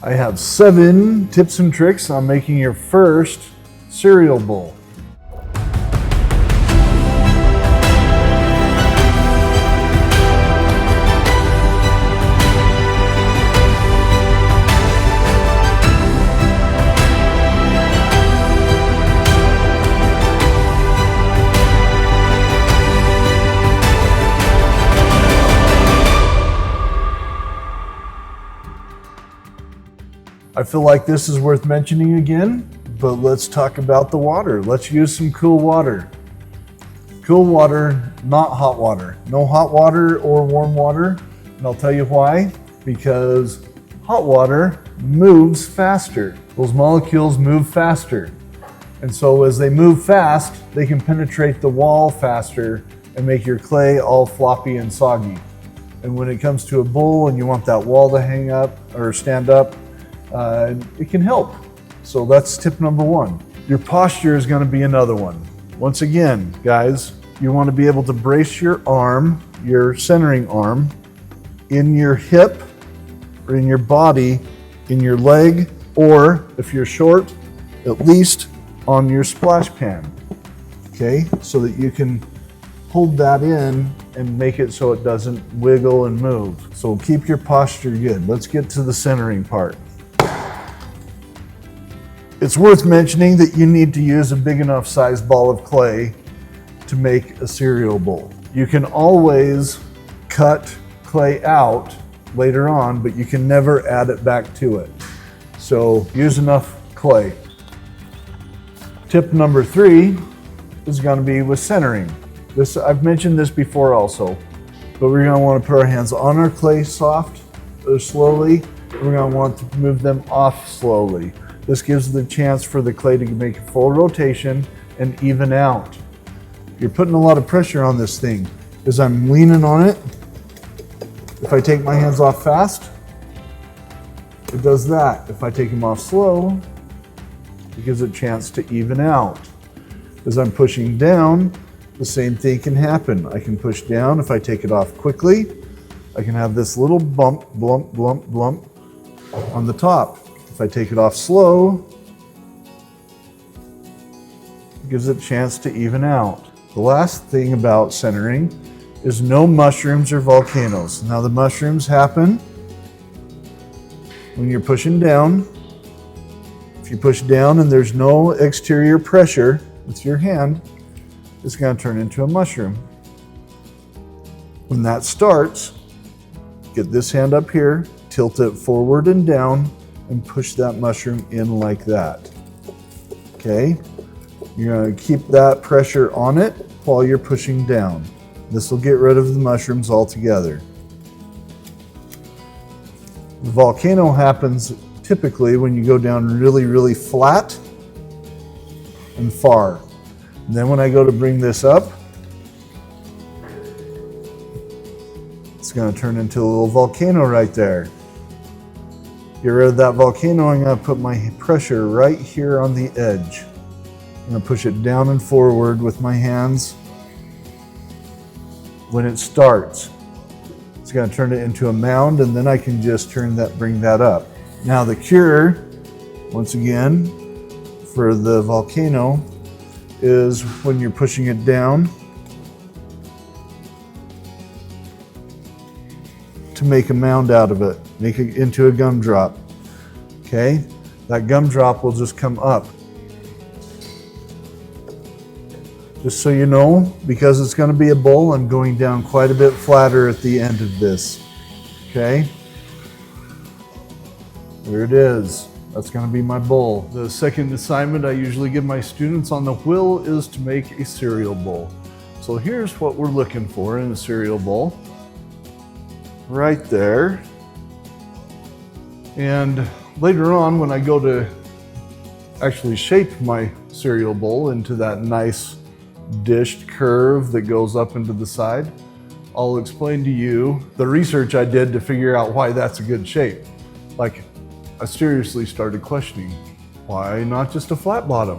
I have 7 tips and tricks on making your first cereal bowl. I feel like this is worth mentioning again, but let's talk about the water. Let's use some cool water. Cool water, not hot water. No hot water or warm water, and I'll tell you why. Because hot water moves faster. Those molecules move faster. And so as they move fast, they can penetrate the wall faster and make your clay all floppy and soggy. And when it comes to a bowl and you want that wall to hang up or stand up, it can help. So that's tip number 1. Your posture is going to be another one. Once again, guys, you want to be able to brace your arm, your centering arm, in your hip or in your body, in your leg, or if you're short, at least on your splash pan. Okay, so that you can hold that in and make it so it doesn't wiggle and move. So keep your posture good. Let's get to the centering part. It's worth mentioning that you need to use a big enough sized ball of clay to make a cereal bowl. You can always cut clay out later on, but you can never add it back to it. So use enough clay. Tip number 3 is going to be with centering. I've mentioned this before also, but we're going to want to put our hands on our clay soft or slowly. We're going to want to move them off slowly. This gives the chance for the clay to make a full rotation and even out. You're putting a lot of pressure on this thing. As I'm leaning on it, if I take my hands off fast, it does that. If I take them off slow, it gives it a chance to even out. As I'm pushing down, the same thing can happen. I can push down. If I take it off quickly, I can have this little bump, blump, blump, blump on the top. If I take it off slow, it gives it a chance to even out. The last thing about centering is no mushrooms or volcanoes. Now the mushrooms happen when you're pushing down. If you push down and there's no exterior pressure with your hand, it's going to turn into a mushroom. When that starts, get this hand up here, tilt it forward and down, and push that mushroom in like that. Okay? You're going to keep that pressure on it while you're pushing down. This will get rid of the mushrooms altogether. The volcano happens typically when you go down really, really flat and far. And then when I go to bring this up, it's going to turn into a little volcano right there. Get rid of that volcano. I'm going to put my pressure right here on the edge. I'm going to push it down and forward with my hands. When it starts, it's going to turn it into a mound, and then I can just bring that up. Now the cure, once again, for the volcano is when you're pushing it down to make a mound out of it. Make it into a gumdrop. Okay? That gumdrop will just come up. Just so you know, because it's going to be a bowl, I'm going down quite a bit flatter at the end of this. Okay? There it is. That's going to be my bowl. The second assignment I usually give my students on the wheel is to make a cereal bowl. So here's what we're looking for in a cereal bowl. Right there. And later on, when I go to actually shape my cereal bowl into that nice dished curve that goes up into the side, I'll explain to you the research I did to figure out why that's a good shape. Like, I seriously started questioning, why not just a flat bottom?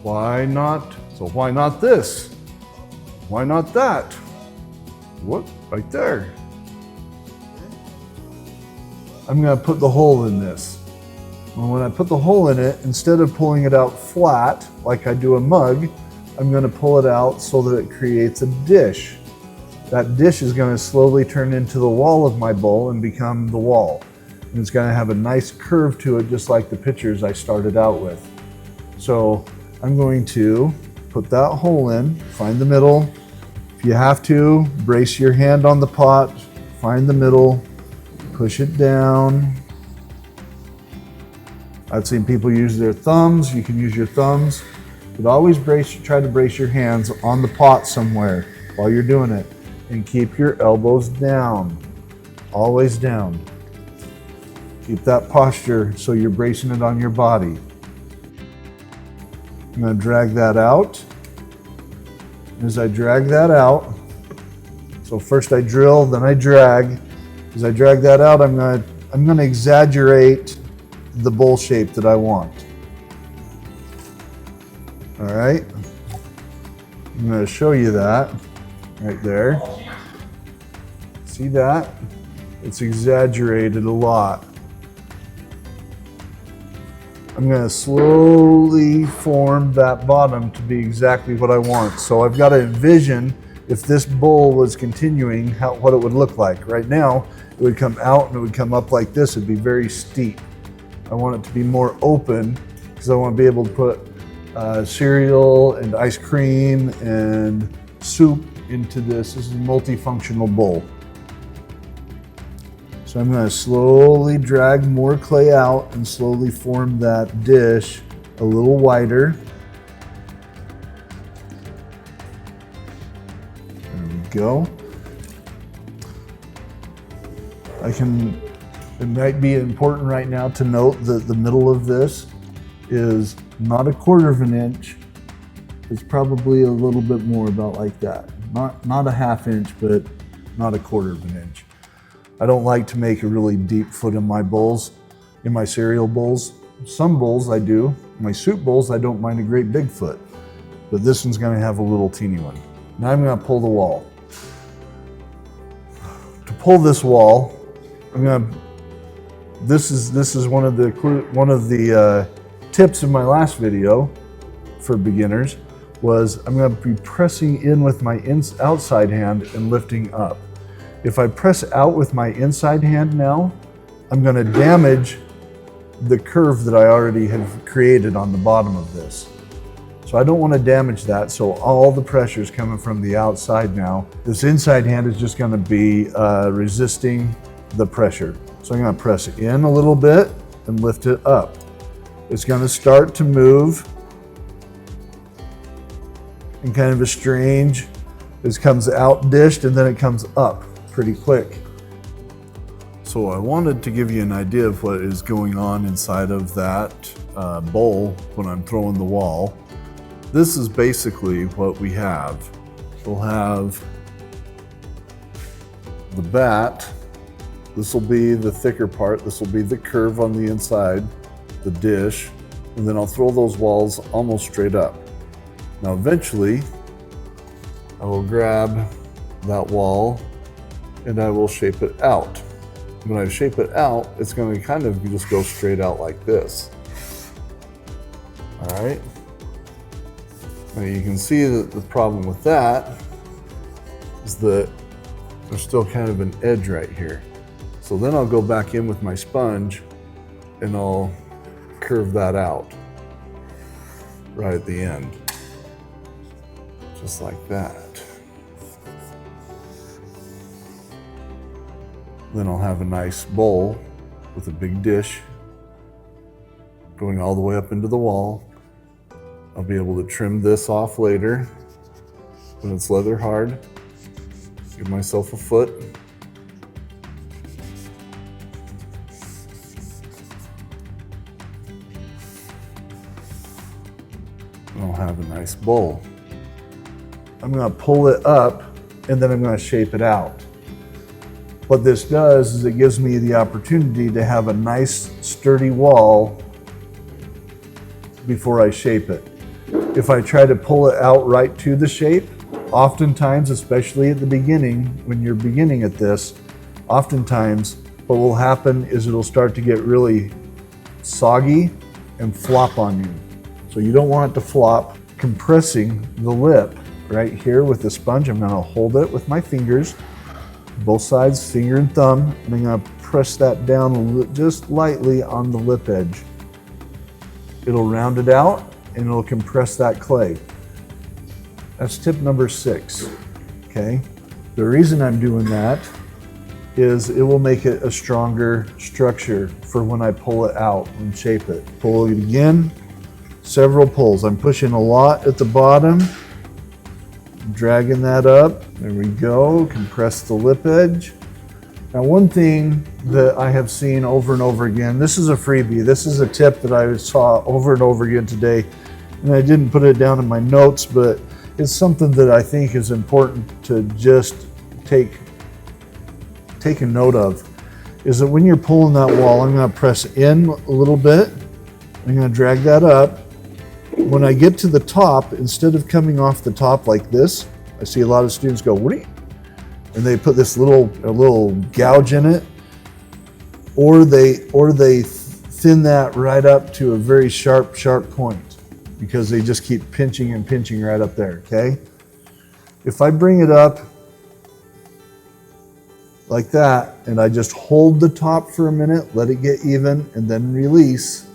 Why not? So why not this? Why not that? What? Right there. I'm going to put the hole in this. And when I put the hole in it, instead of pulling it out flat like I do a mug, I'm going to pull it out so that it creates a dish. That dish is going to slowly turn into the wall of my bowl and become the wall. And it's going to have a nice curve to it, just like the pictures I started out with. So I'm going to put that hole in, find the middle. If you have to, brace your hand on the pot, find the middle, push it down. I've seen people use their thumbs. You can use your thumbs, but always try to brace your hands on the pot somewhere while you're doing it, and keep your elbows down, always down. Keep that posture so you're bracing it on your body. I'm going to drag that out. As I drag that out, so first I drill, then I drag. As I drag that out, I'm going to exaggerate the bowl shape that I want. All right. I'm going to show you that right there. See that? It's exaggerated a lot. I'm going to slowly form that bottom to be exactly what I want. So I've got to envision if this bowl was continuing, what it would look like. Right now, it would come out and it would come up like this. It'd be very steep. I want it to be more open because I want to be able to put cereal and ice cream and soup into this. This is a multifunctional bowl. So I'm going to slowly drag more clay out and slowly form that dish a little wider. There we go. It might be important right now to note that the middle of this is not 1/4 of an inch. It's probably a little bit more, about like that. Not a 1/2 inch, but not 1/4 of an inch. I don't like to make a really deep foot in my bowls, in my cereal bowls. Some bowls I do. My soup bowls, I don't mind a great big foot, but this one's going to have a little teeny one. Now I'm going to pull the wall. To pull this wall, this is one of the tips in my last video for beginners. Was I'm going to be pressing in with my outside hand and lifting up. If I press out with my inside hand now, I'm going to damage the curve that I already have created on the bottom of this. So I don't want to damage that, so all the pressure is coming from the outside now. This inside hand is just going to be resisting the pressure. So I'm going to press in a little bit and lift it up. It's going to start to move in kind of a strange, this comes out dished and then it comes up pretty quick. So I wanted to give you an idea of what is going on inside of that bowl when I'm throwing the wall. This is basically what we have. We'll have the bat. This will be the thicker part. This will be the curve on the inside, the dish, and then I'll throw those walls almost straight up. Now eventually, I will grab that wall and I will shape it out. When I shape it out, it's going to kind of just go straight out like this. All right. Now you can see that the problem with that is that there's still kind of an edge right here. So then I'll go back in with my sponge and I'll curve that out right at the end. Just like that. Then I'll have a nice bowl with a big dish going all the way up into the wall. I'll be able to trim this off later when it's leather hard. Give myself a foot. And I'll have a nice bowl. I'm going to pull it up and then I'm going to shape it out. What this does is it gives me the opportunity to have a nice sturdy wall before I shape it. If I try to pull it out right to the shape, oftentimes, especially at the beginning, when you're beginning at this, oftentimes what will happen is it'll start to get really soggy and flop on you. So you don't want it to flop. Compressing the lip right here with the sponge, I'm gonna hold it with my fingers, both sides, finger and thumb, and I'm gonna press that down just lightly on the lip edge. It'll round it out and it'll compress that clay. That's tip number 6, okay? The reason I'm doing that is it will make it a stronger structure for when I pull it out and shape it. Pull it again, several pulls. I'm pushing a lot at the bottom, dragging that up. There we go, compress the lip edge. Now, one thing that I have seen over and over again, this is a freebie. This is a tip that I saw over and over again today, and I didn't put it down in my notes, but it's something that I think is important to just take a note of, is that when you're pulling that wall, I'm gonna press in a little bit. I'm gonna drag that up. When I get to the top, instead of coming off the top like this, I see a lot of students go, "What?" And they put this little gouge in it, or they thin that right up to a very sharp point because they just keep pinching and pinching right up there, okay? If I bring it up like that and I just hold the top for a minute, let it get even, and then release,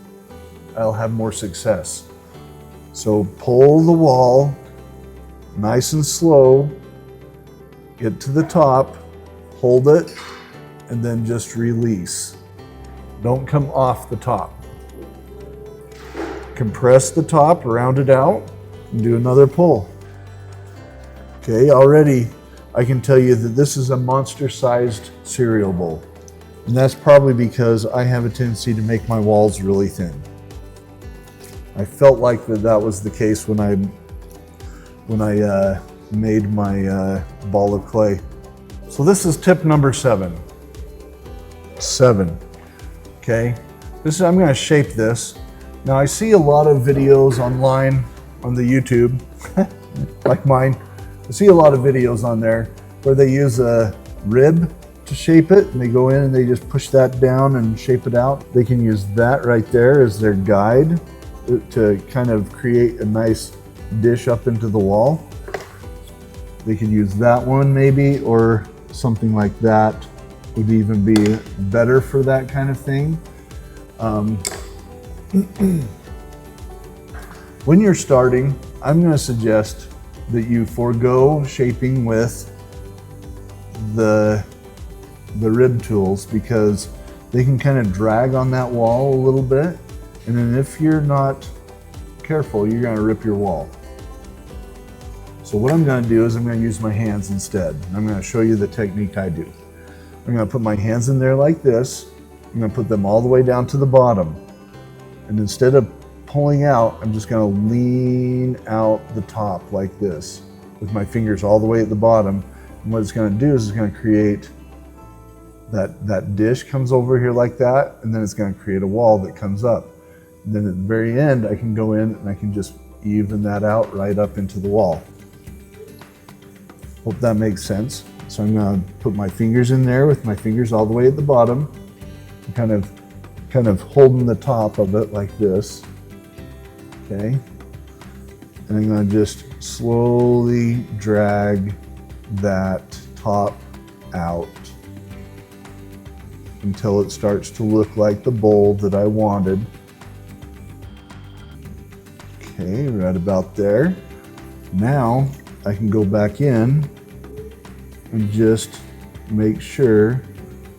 I'll have more success. So pull the wall nice and slow, get to the top, hold it, and then just release. Don't come off the top. Compress the top, round it out, and do another pull. Okay, already I can tell you that this is a monster-sized cereal bowl. And that's probably because I have a tendency to make my walls really thin. I felt like that was the case when I made my ball of clay. So this is tip number 7. Okay, I'm gonna shape this. Now I see a lot of videos online on the YouTube, like mine. I see a lot of videos on there where they use a rib to shape it, and they go in and they just push that down and shape it out. They can use that right there as their guide to kind of create a nice dish up into the wall. They could use that one maybe, or something like that would even be better for that kind of thing. When you're starting, I'm going to suggest that you forego shaping with the rib tools, because they can kind of drag on that wall a little bit, and then if you're not careful, you're going to rip your wall. So what I'm going to do is I'm going to use my hands instead. I'm going to show you the technique I do. I'm going to put my hands in there like this. I'm going to put them all the way down to the bottom. And instead of pulling out, I'm just going to lean out the top like this with my fingers all the way at the bottom. And what it's going to do is it's going to create that dish comes over here like that, and then it's going to create a wall that comes up. And then at the very end, I can go in and I can just even that out right up into the wall. Hope that makes sense. So I'm going to put my fingers in there with my fingers all the way at the bottom, kind of holding the top of it like this. Okay. And I'm going to just slowly drag that top out until it starts to look like the bowl that I wanted. Okay, right about there. Now I can go back in and just make sure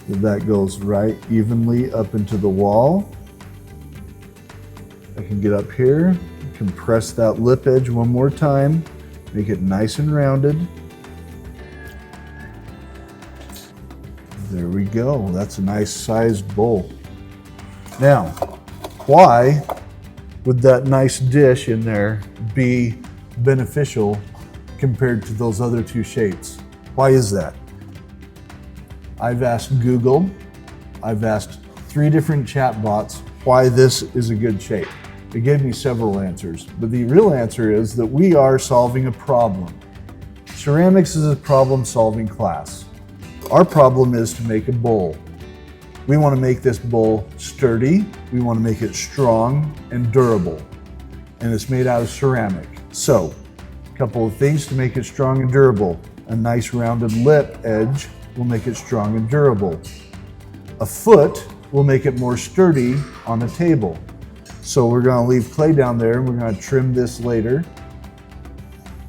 that goes right evenly up into the wall. I can get up here, compress that lip edge one more time, make it nice and rounded. There we go, that's a nice sized bowl. Now, why would that nice dish in there be beneficial compared to those other two shapes? Why is that? I've asked Google, I've asked 3 different chat bots why this is a good shape. They gave me several answers, but the real answer is that we are solving a problem. Ceramics is a problem-solving class. Our problem is to make a bowl. We want to make this bowl sturdy. We want to make it strong and durable. And it's made out of ceramic. So, a couple of things to make it strong and durable. A nice rounded lip edge will make it strong and durable. A foot will make it more sturdy on the table. So we're going to leave clay down there and we're going to trim this later.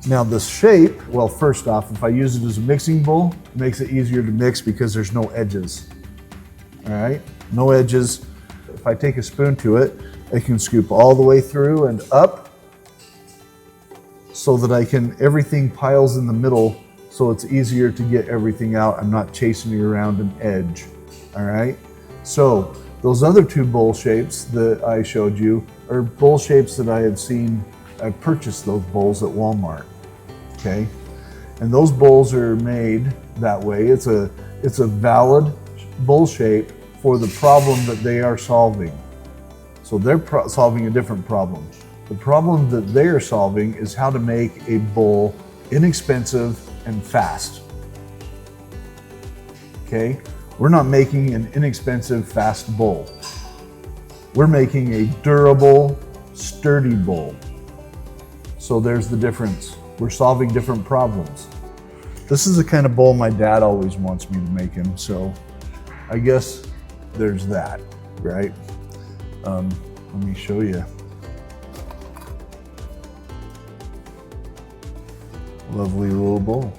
Now the shape, well, first off, if I use it as a mixing bowl, it makes it easier to mix because there's no edges. All right, no edges. If I take a spoon to it, I can scoop all the way through and up so that everything piles in the middle so it's easier to get everything out. I'm not chasing it around an edge. All right, so those other two bowl shapes that I showed you are bowl shapes that I had seen. I purchased those bowls at Walmart, okay? And those bowls are made that way. It's a valid bowl shape for the problem that they are solving. So they're solving a different problem. The problem that they are solving is how to make a bowl inexpensive and fast, okay? We're not making an inexpensive, fast bowl. We're making a durable, sturdy bowl. So there's the difference. We're solving different problems. This is the kind of bowl my dad always wants me to make him, so I guess there's that, right? Let me show you. Lovely little bowl.